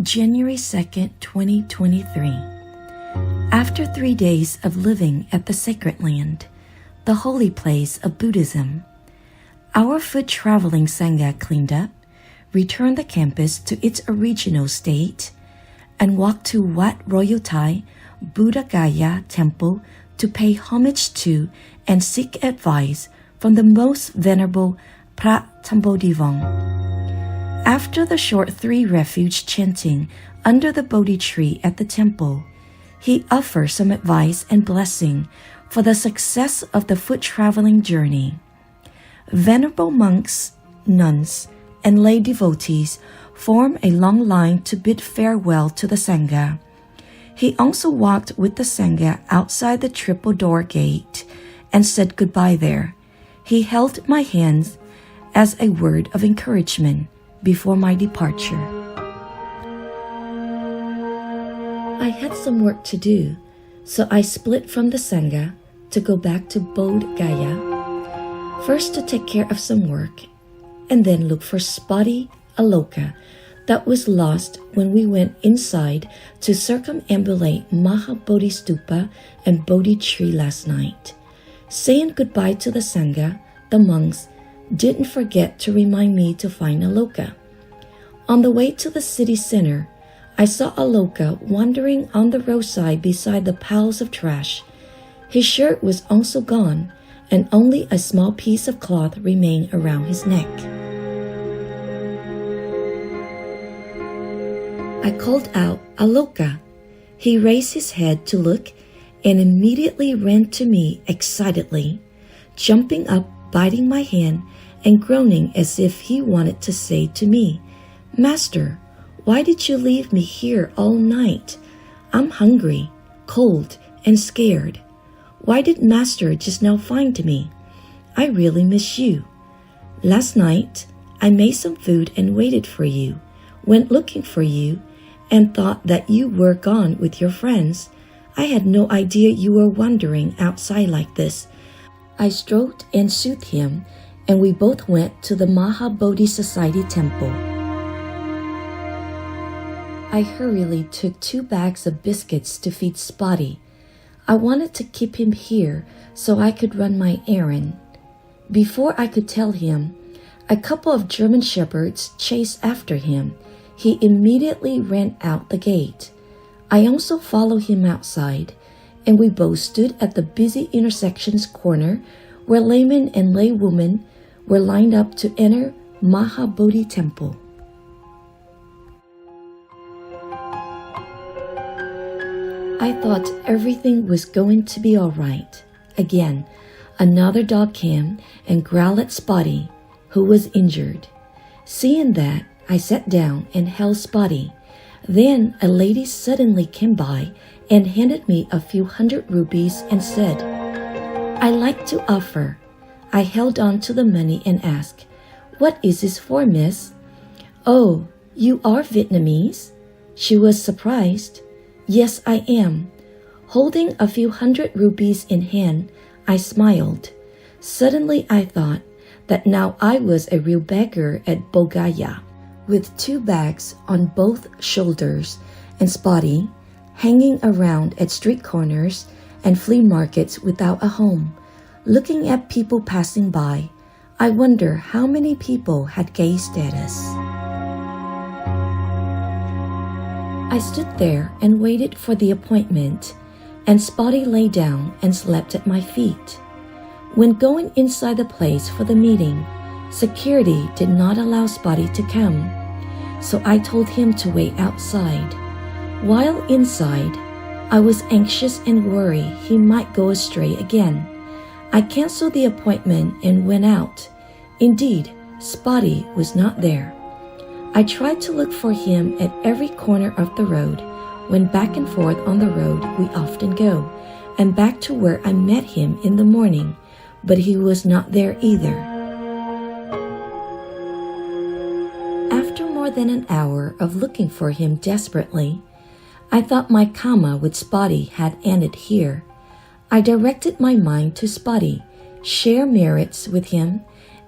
January 2nd, 2023. After 3 days of living at the Sacred Land, the holy place of Buddhism, our foot traveling Sangha cleaned up, returned the campus to its original state, and walked to Wat Reuniting Bodh Gaya temple to pay homage to and seek advice from the most venerable Pratambodhivong. After the short 3 refuge chanting under the Bodhi tree at the temple, he offered some advice and blessing for the success of the foot-traveling journey. Venerable monks, nuns, and lay devotees formed a long line to bid farewell to the Sangha. He also walked with the Sangha outside the triple door gate and said goodbye there. He held my hands as a word of encouragement before my departure. I had some work to do, so I split from the Sangha to go back to Bodh Gaya, first to take care of some work, and then look for Spotty, a loka that was lost when we went inside to circumambulate Mahabodhi Stupa and Bodhi tree last night. Saying goodbye to the Sangha, the monks didn't forget to remind me to find a loka. On the way to the city center, I saw a loka wandering on the roadside beside the piles of trash. His shirt was also gone, and only a small piece of cloth remained around his neck. I called out, "Aloka." He raised his head to look and immediately ran to me excitedly, jumping up, biting my hand, and groaning as if he wanted to say to me, "Master, why did you leave me here all night? I'm hungry, cold, and scared. Why did Master just now find me? I really miss you. Last night, I made some food and waited for you, went looking for you, and thought that you were gone with your friends. I had no idea you were wandering outside like this." I stroked and soothed him, and we both went to the Mahabodhi Society temple. I hurriedly took 2 bags of biscuits to feed Spotty. I wanted to keep him here so I could run my errand. Before I could tell him, a couple of German shepherds chased after him. He immediately ran out the gate. I also followed him outside, and we both stood at the busy intersection's corner where laymen and laywomen were lined up to enter Mahabodhi temple. I thought everything was going to be all right. Again, another dog came and growled at Spotty, who was injured. Seeing that, I sat down and held Spotty. Then a lady suddenly came by and handed me a few hundred rupees and said, "I'd like to offer." I held on to the money and asked, "What is this for, miss?" "Oh, you are Vietnamese?" She was surprised. "Yes, I am." Holding a few hundred rupees in hand, I smiled. Suddenly I thought that now I was a real beggar at Bodh Gaya, with 2 bags on both shoulders, and Spotty hanging around at street corners and flea markets without a home. Looking at people passing by, I wonder how many people had gazed at us. I stood there and waited for the appointment, and Spotty lay down and slept at my feet. When going inside the place for the meeting, security did not allow Spotty to come, so I told him to wait outside. While inside, I was anxious and worried he might go astray again. I canceled the appointment and went out. Indeed, Spotty was not there. I tried to look for him at every corner of the road, went back and forth on the road we often go, and back to where I met him in the morning, but he was not there either. After more than an hour of looking for him desperately, I thought my karma with Spotty had ended here. I directed my mind to Spotty, share merits with him,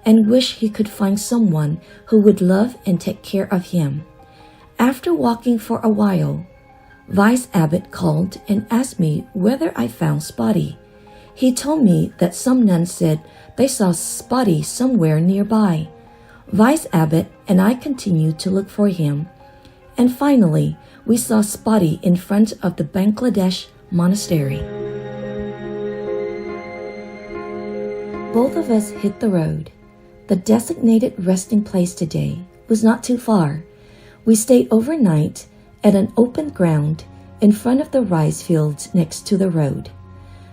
and wish he could find someone who would love and take care of him. After walking for a while, Vice Abbot called and asked me whether I found Spotty. He told me that some nuns said they saw Spotty somewhere nearby. Vice Abbot and I continued to look for him, and finally we saw Spotty in front of the Bangladesh monastery. Both of us hit the road. The designated resting place today was not too far. We stayed overnight at an open ground in front of the rice fields next to the road.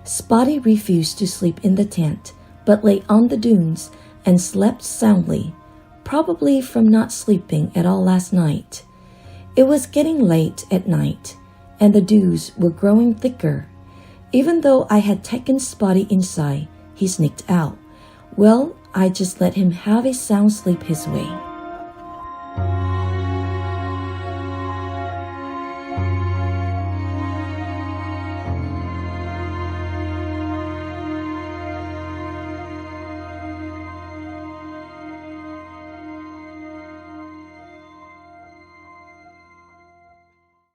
Spotty refused to sleep in the tent, but lay on the dunes and slept soundly, probably from not sleeping at all last night. It was getting late at night, and the dews were growing thicker. Even though I had taken Spotty inside, he sneaked out. Well, I just let him have a sound sleep his way.